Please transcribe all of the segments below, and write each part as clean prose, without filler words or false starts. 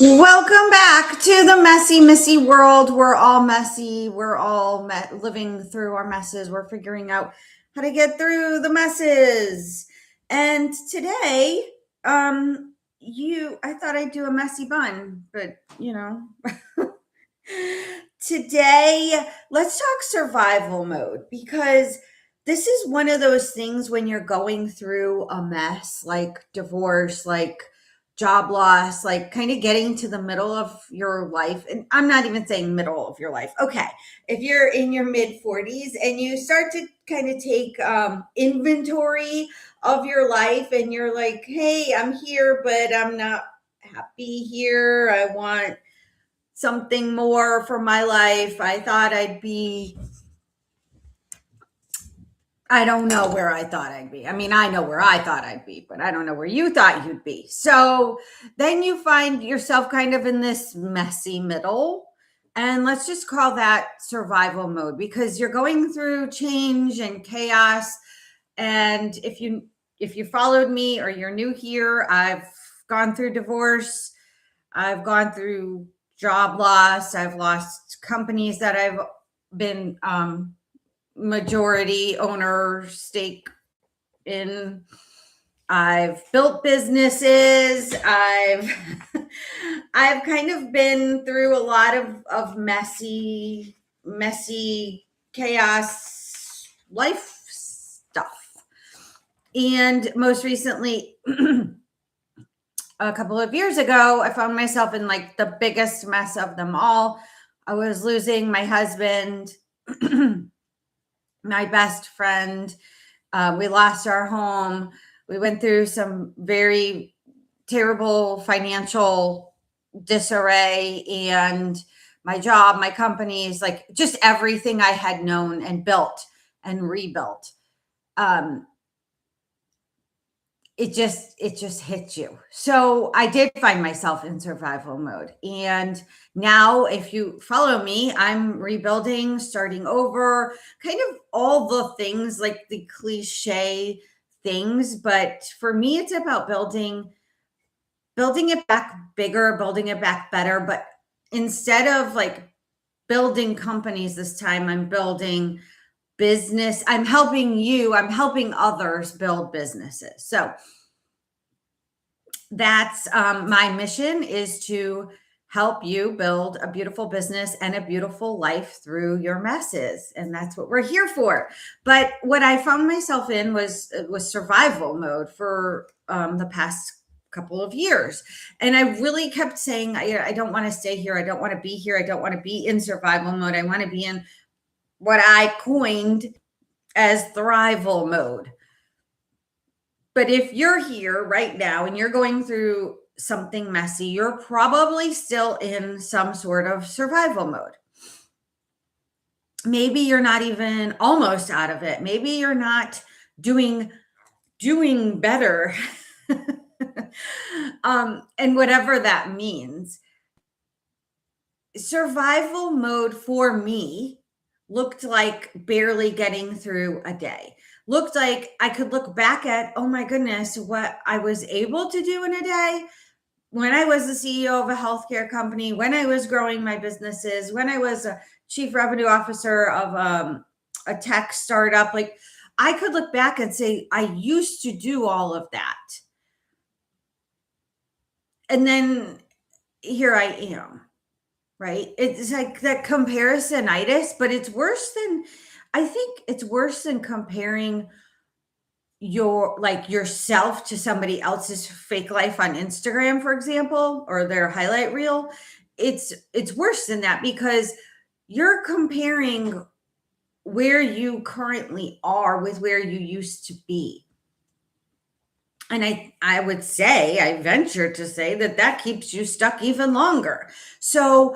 Welcome back to the messy, messy world. We're all messy. We're all living through our messes. We're figuring out how to get through the messes. And today, I thought I'd do a messy bun, but today, let's talk survival mode because this is one of those things when you're going through a mess like divorce, like job loss, like kind of getting to the middle of your life. And I'm not even saying middle of your life. Okay. If you're in your mid 40s and you start to kind of take inventory of your life and you're like, hey, I'm here, but I'm not happy here. I want something more for my life. I thought I don't know where I thought I'd be. I mean, I know where I thought I'd be, but I don't know where you thought you'd be. So then you find yourself kind of in this messy middle. And let's just call that survival mode because you're going through change and chaos. And if you followed me or you're new here, I've gone through divorce. I've gone through job loss. I've lost companies that I've been majority owner stake in. I've built businesses. I've kind of been through a lot of messy chaos life stuff. And most recently, a couple of years ago, I found myself in like the biggest mess of them all. I was losing my husband, my best friend. We lost our home. We went through some very terrible financial disarray, and my job, my companies, like just everything I had known and built and rebuilt. It just hits you. So I did find myself in survival mode. And now if you follow me, I'm rebuilding, starting over, kind of all the things like the cliche things. But for me, it's about building it back bigger, building it back better. But instead of like building companies this time, I'm building business. I'm helping others build businesses. So that's my mission, is to help you build a beautiful business and a beautiful life through your messes. And that's what we're here for. But what I found myself in was survival mode for the past couple of years. And I really kept saying, I don't want to stay here. I don't want to be here. I don't want to be in survival mode. I want to be in what I coined as thrival mode. But if you're here right now and you're going through something messy, you're probably still in some sort of survival mode. Maybe you're not even almost out of it. Maybe you're not doing better. And whatever that means. Survival mode for me looked like barely getting through a day. Looked like I could look back at, oh my goodness, what I was able to do in a day when I was the CEO of a healthcare company, when I was growing my businesses, when I was a chief revenue officer of a tech startup. Like I could look back and say, I used to do all of that. And then here I am. Right? It's like that comparisonitis, but I think it's worse than comparing yourself to somebody else's fake life on Instagram, for example, or their highlight reel. It's worse than that because you're comparing where you currently are with where you used to be. And I would say, I venture to say that keeps you stuck even longer. So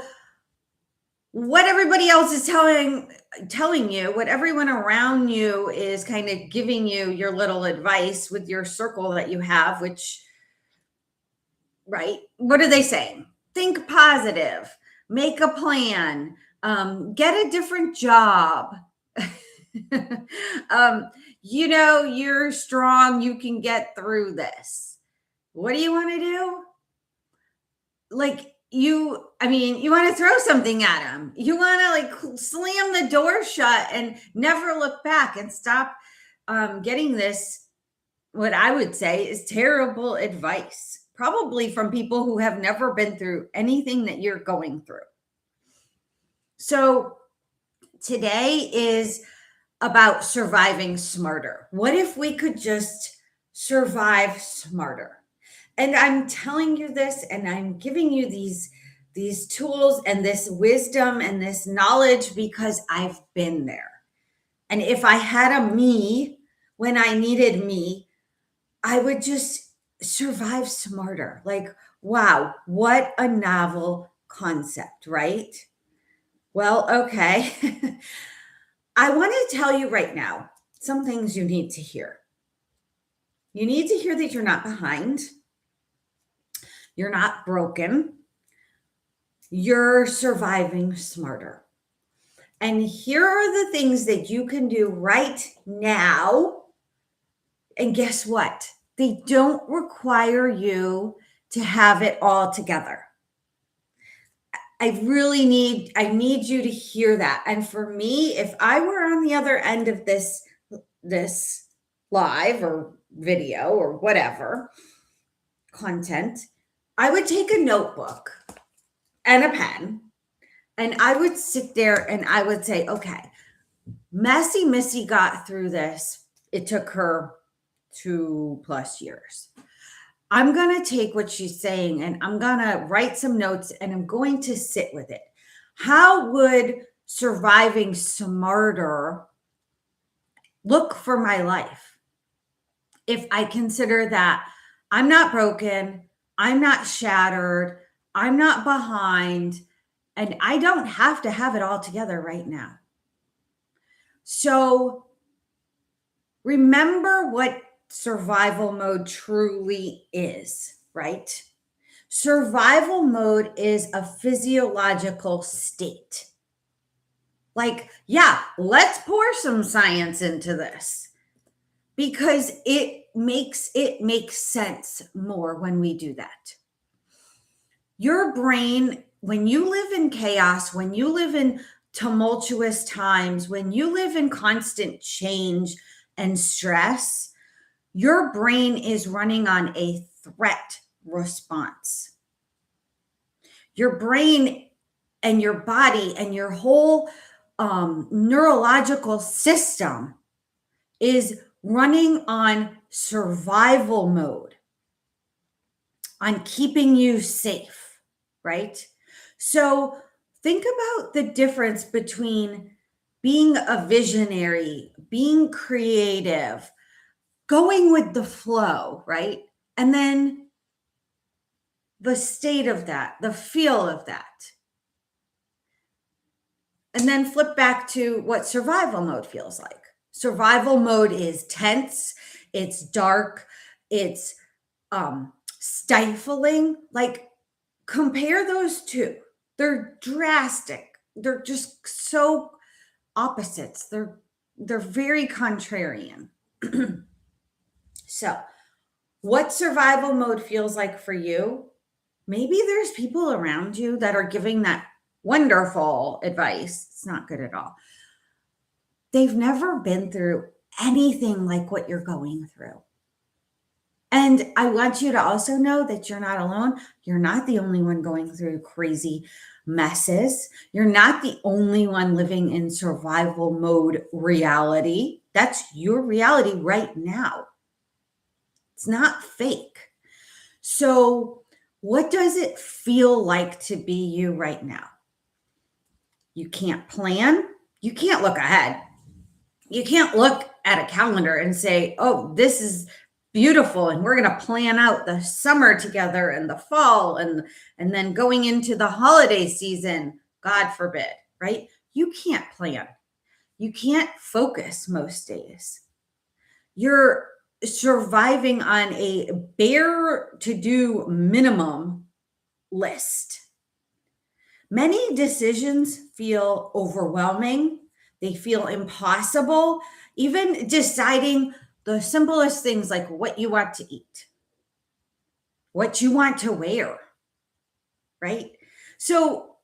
what everybody else is telling you, what everyone around you is kind of giving you your little advice with your circle that you have, which, right? What are they saying? Think positive, make a plan, get a different job. You're strong, you can get through this. What do you want to do? like you want to throw something at them. You want to like slam the door shut and never look back and stop getting this, what I would say is terrible advice, probably from people who have never been through anything that you're going through. So today is about surviving smarter. What if we could just survive smarter? And I'm telling you this, and I'm giving you these tools and this wisdom and this knowledge because I've been there. And if I had a me when I needed me, I would just survive smarter. Like, wow, what a novel concept, right? Well, okay. I want to tell you right now some things you need to hear. You need to hear that you're not behind. You're not broken. You're surviving smarter. And here are the things that you can do right now. And guess what? They don't require you to have it all together. I need you to hear that. And for me, if I were on the other end of this live or video or whatever content, I would take a notebook and a pen and I would sit there and I would say, okay, Messy Missy got through this. It took her 2+ years. I'm going to take what she's saying and I'm going to write some notes and I'm going to sit with it. How would surviving smarter look for my life if I consider that I'm not broken, I'm not shattered, I'm not behind, and I don't have to have it all together right now? So remember what survival mode truly is, right? Survival mode is a physiological state. Like, yeah, let's pour some science into this because it makes sense more when we do that. Your brain, when you live in chaos, when you live in tumultuous times, when you live in constant change and stress, your brain is running on a threat response. Your brain and your body and your whole neurological system is running on survival mode, on keeping you safe, right? So think about the difference between being a visionary, being creative, going with the flow, right? And then the state of that, the feel of that. And then flip back to what survival mode feels like. Survival mode is tense, it's dark, it's stifling. Like, compare those two. They're drastic. They're just so opposites. They're very contrarian. So, what survival mode feels like for you? Maybe there's people around you that are giving that wonderful advice. It's not good at all. They've never been through anything like what you're going through. And I want you to also know that you're not alone. You're not the only one going through crazy messes. You're not the only one living in survival mode reality. That's your reality right now. It's not fake. So, what does it feel like to be you right now? You can't plan. You can't look ahead. You can't look at a calendar and say, oh, this is beautiful and we're going to plan out the summer together and the fall and then going into the holiday season, God forbid, right? You can't plan. You can't focus most days. You're surviving on a bare to do minimum list. Many decisions feel overwhelming. They feel impossible. Even deciding the simplest things like what you want to eat, what you want to wear, right? So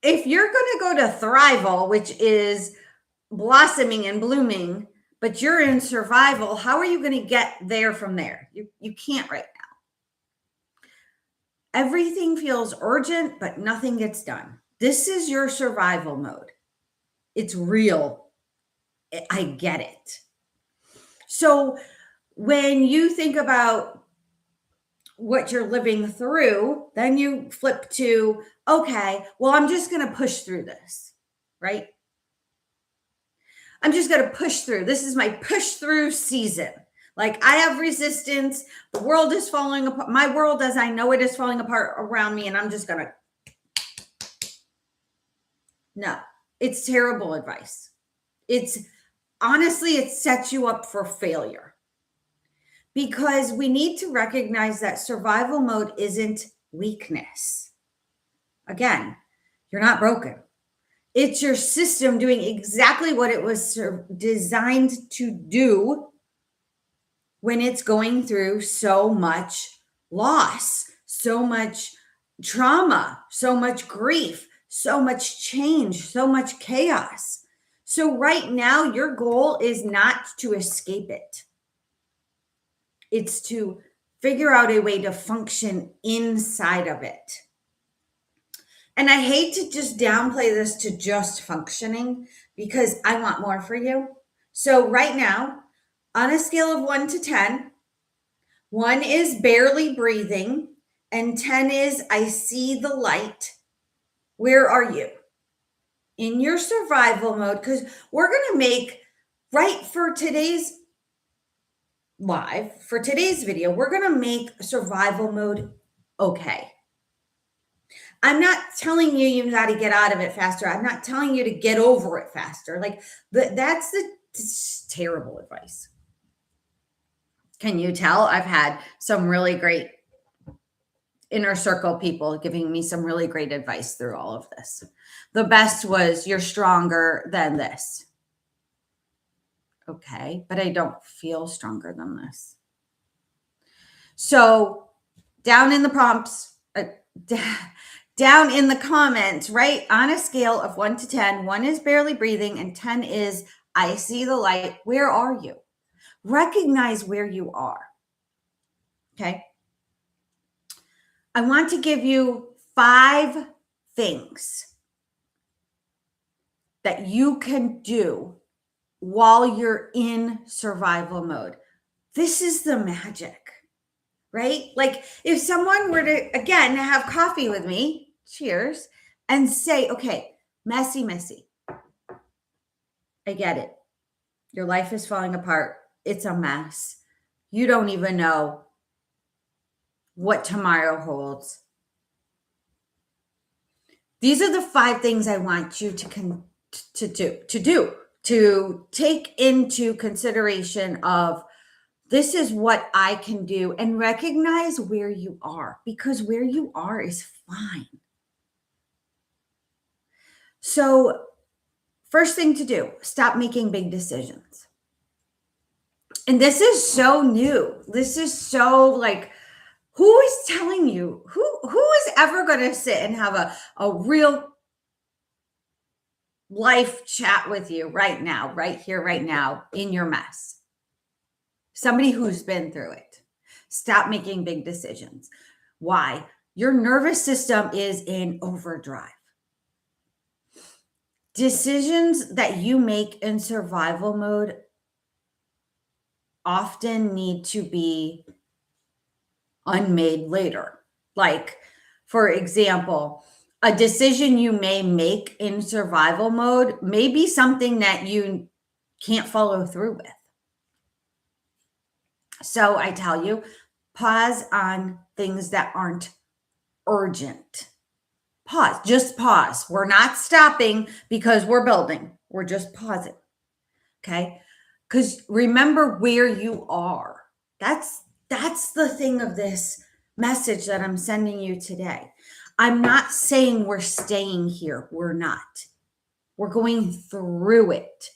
if you're going to go to thrival, which is blossoming and blooming, but you're in survival, how are you going to get there from there? You can't right now. Everything feels urgent, but nothing gets done. This is your survival mode. It's real. I get it. So when you think about what you're living through, then you flip to, okay, well, I'm just going to push through this, right? I'm just going to push through. This is my push through season. Like I have resistance. The world is falling apart. My world as I know it is falling apart around me. And I'm just going to. No, it's terrible advice. It's honestly, it sets you up for failure because we need to recognize that survival mode isn't weakness. Again, you're not broken. It's your system doing exactly what it was designed to do when it's going through so much loss, so much trauma, so much grief, so much change, so much chaos. So right now, your goal is not to escape it. It's to figure out a way to function inside of it. And I hate to just downplay this to just functioning because I want more for you. So right now, on a scale of 1 to 10, 1 is barely breathing and 10 is I see the light. Where are you? In your survival mode, because we're going to make, right, for today's live, for today's video, we're going to make survival mode okay. I'm not telling you you got to get out of it faster. I'm not telling you to get over it faster. Like that's terrible advice. Can you tell? I've had some really great inner circle people giving me some really great advice through all of this. The best was you're stronger than this. Okay, but I don't feel stronger than this. So down in the prompts, down in the comments, right? On a scale of 1 to 10, 1 is barely breathing and 10 is I see the light. Where are you? Recognize where you are. Okay. I want to give you 5 things that you can do while you're in survival mode. This is the magic, right? Like if someone were to, again, have coffee with me, cheers, and say, okay, messy. I get it. Your life is falling apart. It's a mess. You don't even know what tomorrow holds. These are the 5 things I want you to take into consideration of this is what I can do and recognize where you are because where you are is fine. So first thing to do, stop making big decisions. And this is so new. This is so like, who is telling you? Who is ever going to sit and have a real life chat with you right now, right here, right now, in your mess? Somebody who's been through it. Stop making big decisions. Why? Your nervous system is in overdrive. Decisions that you make in survival mode often need to be unmade later. Like, for example, a decision you may make in survival mode may be something that you can't follow through with. So I tell you, pause on things that aren't urgent. Pause, just pause. We're not stopping because we're building. We're just pausing. Okay? Because remember where you are. That's the thing of this message that I'm sending you today. I'm not saying we're staying here. We're not. We're going through it.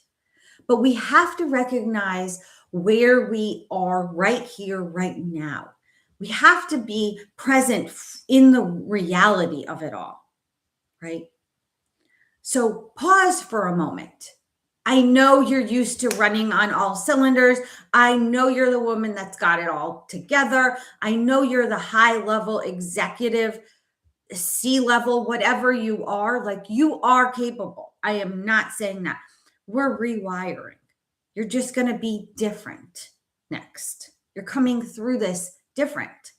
But we have to recognize where we are right here, right now. We have to be present in the reality of it all, right? So pause for a moment. I know you're used to running on all cylinders. I know you're the woman that's got it all together. I know you're the high level executive, C level, whatever you are, like you are capable. I am not saying that. We're rewiring. You're just going to be different next. You're coming through this different.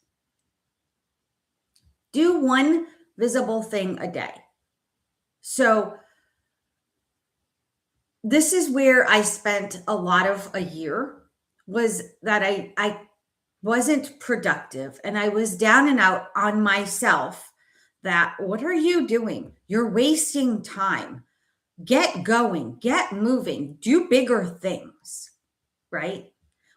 Do one visible thing a day. So this is where I spent a lot of a year, was that I wasn't productive and I was down and out on myself. That, what are you doing? You're wasting time. Get going, get moving, do bigger things, right?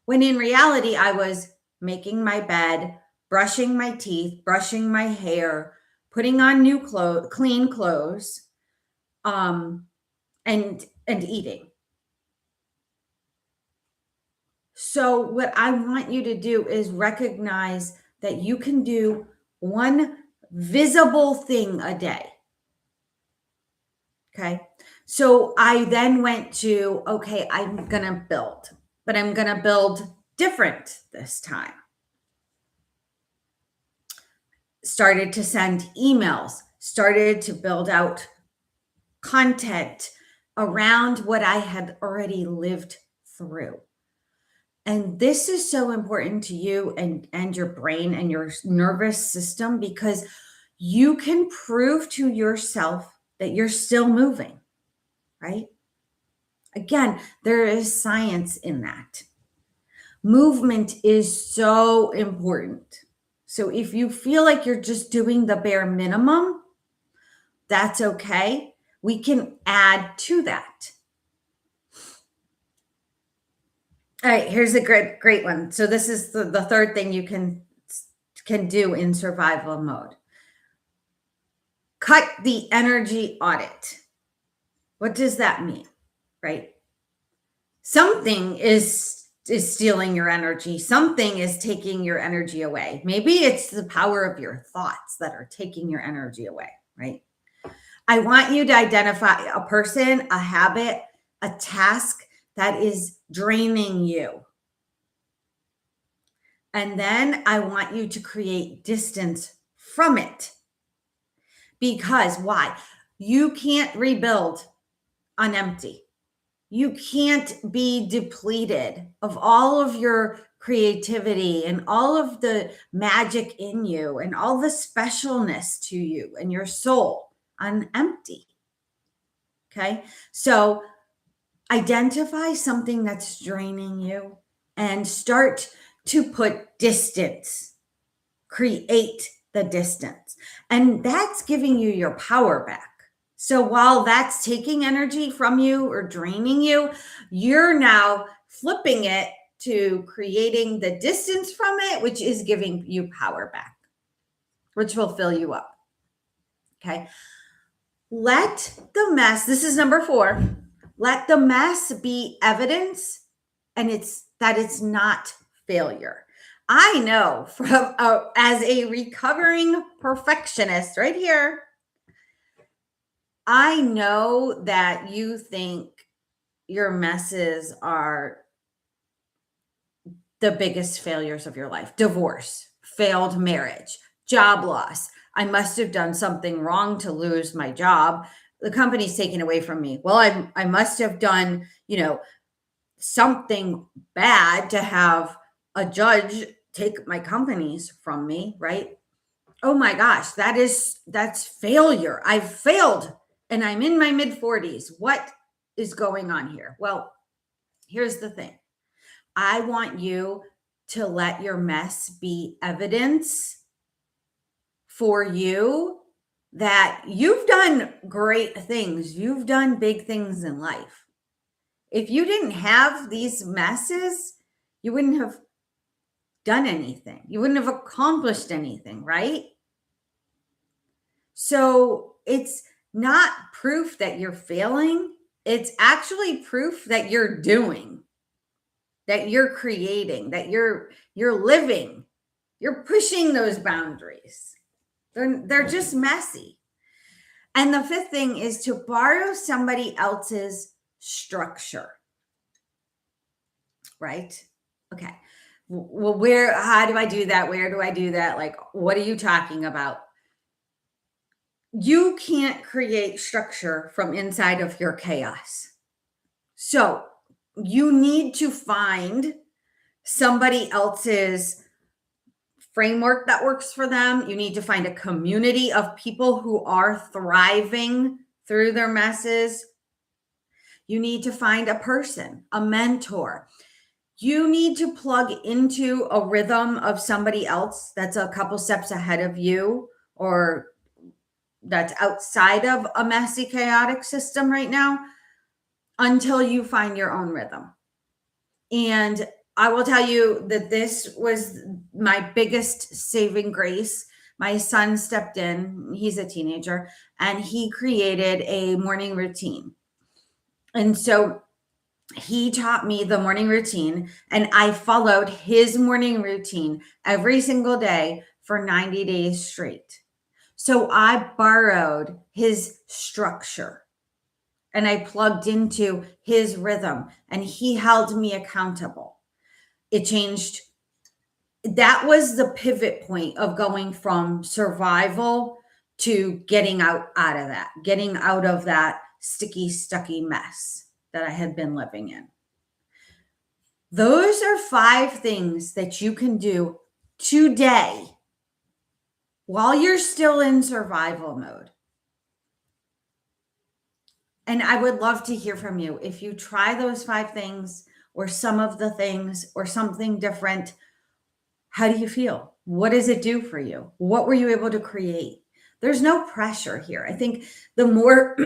When in reality, I was making my bed, brushing my teeth, brushing my hair, putting on new clothes, clean clothes, and eating. So what I want you to do is recognize that you can do one visible thing a day. Okay. So I then went to, okay, I'm going to build, but I'm going to build different this time. Started to send emails, started to build out content around what I had already lived through. And this is so important to you and your brain and your nervous system, because you can prove to yourself that you're still moving, right? Again, there is science in that. Movement is so important. So if you feel like you're just doing the bare minimum, that's okay. We can add to that. All right, here's a great one. So this is the third thing you can do in survival mode. Cut the energy audit. What does that mean, right? Something is stealing your energy. Something is taking your energy away. Maybe it's the power of your thoughts that are taking your energy away, right? I want you to identify a person, a habit, a task that is draining you. And then I want you to create distance from it. Because why? You can't rebuild on empty. You can't be depleted of all of your creativity and all of the magic in you and all the specialness to you and your soul on empty. Okay. So identify something that's draining you and start to put distance, create the distance. And that's giving you your power back. So while that's taking energy from you or draining you, you're now flipping it to creating the distance from it, which is giving you power back, which will fill you up. Okay. Let the mess, this is number 4, let the mess be evidence, and it's not failure. I know from as a recovering perfectionist right here, I know that you think your messes are the biggest failures of your life. Divorce, failed marriage, job loss. I must have done something wrong to lose my job. The company's taken away from me. Well, I must have done, something bad to have a judge take my companies from me, right? Oh my gosh, that's failure. I've failed and I'm in my mid 40s. What is going on here? Well, here's the thing. I want you to let your mess be evidence for you that you've done great things. You've done big things in life. If you didn't have these messes, you wouldn't have done anything. You wouldn't have accomplished anything, right? So it's not proof that you're failing. It's actually proof that you're doing, that you're creating, that you're living. You're pushing those boundaries. They're just messy. And the fifth thing is to borrow somebody else's structure. Right? Okay. Well, how do I do that? Where do I do that? Like, what are you talking about? You can't create structure from inside of your chaos. So you need to find somebody else's framework that works for them. You need to find a community of people who are thriving through their messes. You need to find a person, a mentor. You need to plug into a rhythm of somebody else that's a couple steps ahead of you or that's outside of a messy, chaotic system right now until you find your own rhythm. And I will tell you that this was my biggest saving grace. My son stepped in, he's a teenager, and he created a morning routine. And so he taught me the morning routine, and I followed his morning routine every single day for 90 days straight. So I borrowed his structure and I plugged into his rhythm, and he held me accountable. It changed. That was the pivot point of going from survival to getting out of that sticky, stucky mess that I had been living in. Those are 5 things that you can do today while you're still in survival mode. And I would love to hear from you. If you try those 5 things or some of the things or something different, how do you feel? What does it do for you? What were you able to create? There's no pressure here. I think the more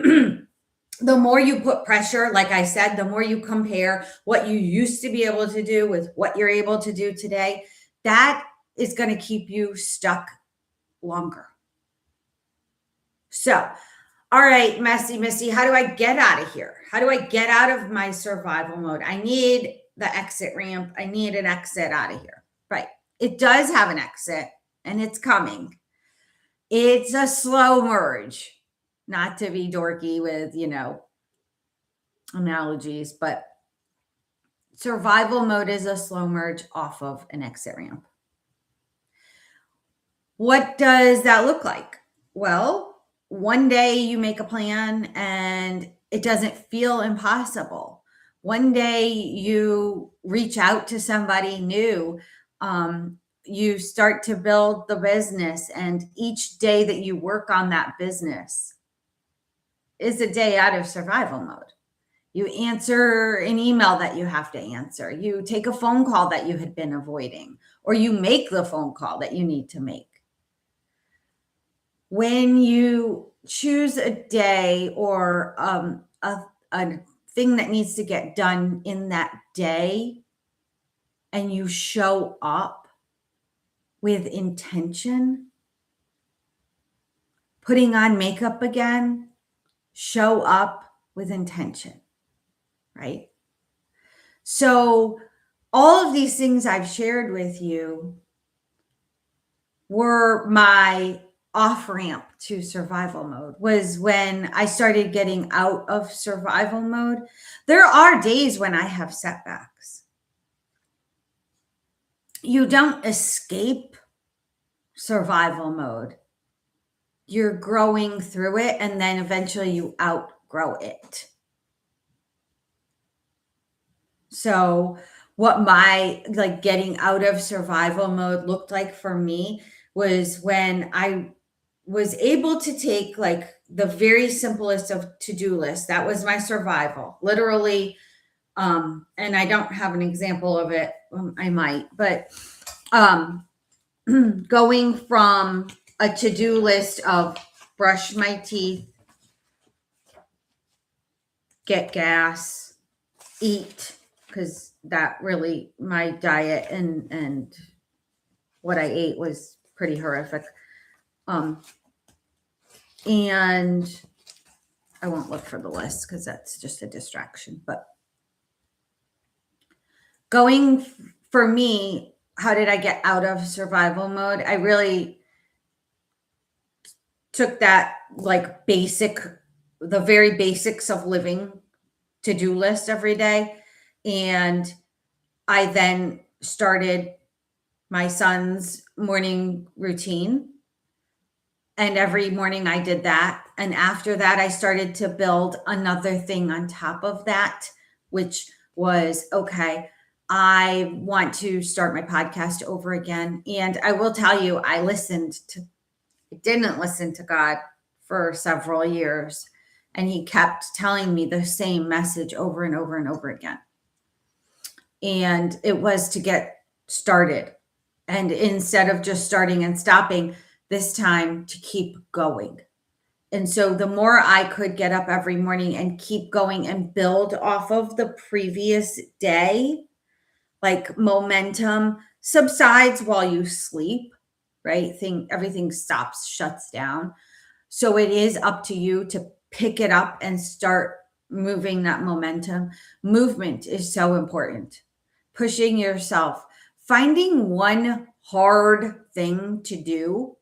the more you put pressure, like I said, the more you compare what you used to be able to do with what you're able to do today, that is going to keep you stuck longer. So, all right, Missy, how do I get out of here? How do I get out of my survival mode? I need the exit ramp. I need an exit out of here. Right. It does have an exit, and it's coming. It's a slow merge. Not to be dorky with, analogies, but survival mode is a slow merge off of an exit ramp. What does that look like? Well, one day you make a plan and it doesn't feel impossible. One day you reach out to somebody new. You start to build the business, and each day that you work on that business is a day out of survival mode. You answer an email that you have to answer. You take a phone call that you had been avoiding, or you make the phone call that you need to make. When you choose a day or a thing that needs to get done in that day, and you show up with intention, putting on makeup again, show up with intention, right? So all of these things I've shared with you were my off-ramp to survival mode, was when I started getting out of survival mode. There are days when I have setbacks. You don't escape survival mode. You're growing through it, and then eventually you outgrow it. So what my getting out of survival mode looked like for me was when I was able to take the very simplest of to-do lists. That was my survival, literally. And I don't have an example of it. I might, but going from a to-do list of brush my teeth, get gas, eat, because that really, my diet and what I ate was pretty horrific. And I won't look for the list because that's just a distraction. But going for me, how did I get out of survival mode? I really took that like the very basics of living to-do list every day. And I then started my son's morning routine. And every morning I did that. And after that, I started to build another thing on top of that, which was okay, I want to start my podcast over again. And I will tell you, I didn't listen to God for several years. And he kept telling me the same message over and over and over again. And it was to get started. And instead of just starting and stopping, this time to keep going. And so the more I could get up every morning and keep going and build off of the previous day, like momentum subsides while you sleep, right? Everything stops, shuts down. So it is up to you to pick it up and start moving that momentum. Movement is so important. Pushing yourself, finding one hard thing to do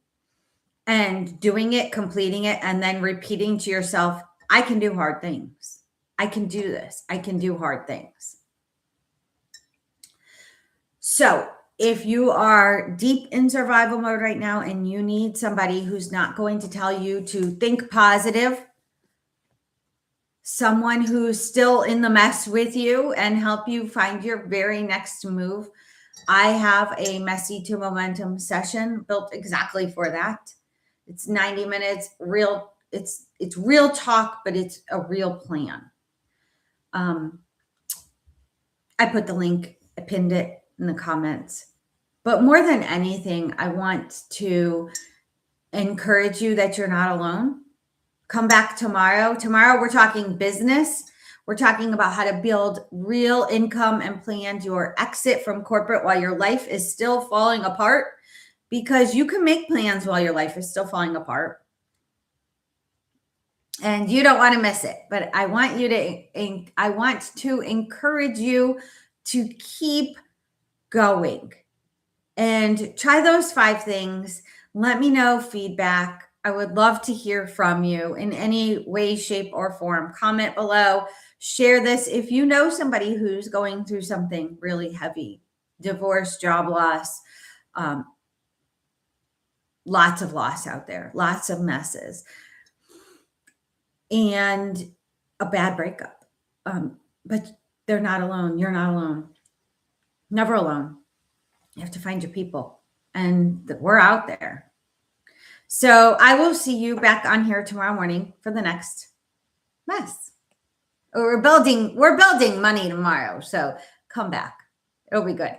and doing it, completing it, and then repeating to yourself, I can do hard things. I can do this. I can do hard things. So if you are deep in survival mode right now and you need somebody who's not going to tell you to think positive, someone who's still in the mess with you and help you find your very next move, I have a Messy to Momentum session built exactly for that. It's 90 minutes, it's real talk, but it's a real plan. I put the link, I pinned it in the comments. But more than anything, I want to encourage you that you're not alone. Come back tomorrow. Tomorrow we're talking business. We're talking about how to build real income and plan your exit from corporate while your life is still falling apart, because you can make plans while your life is still falling apart. And you don't want to miss it. But I want to encourage you to keep going and try those 5 things. Let me know feedback. I would love to hear from you in any way, shape, or form. Comment below. Share this if you know somebody who's going through something really heavy, divorce, job loss, lots of loss out there, lots of messes, and a bad breakup. But they're not alone. You're not alone. Never alone. You have to find your people, and we're out there. So I will see you back on here tomorrow morning for the next mess. We're building money tomorrow. So come back. It'll be good.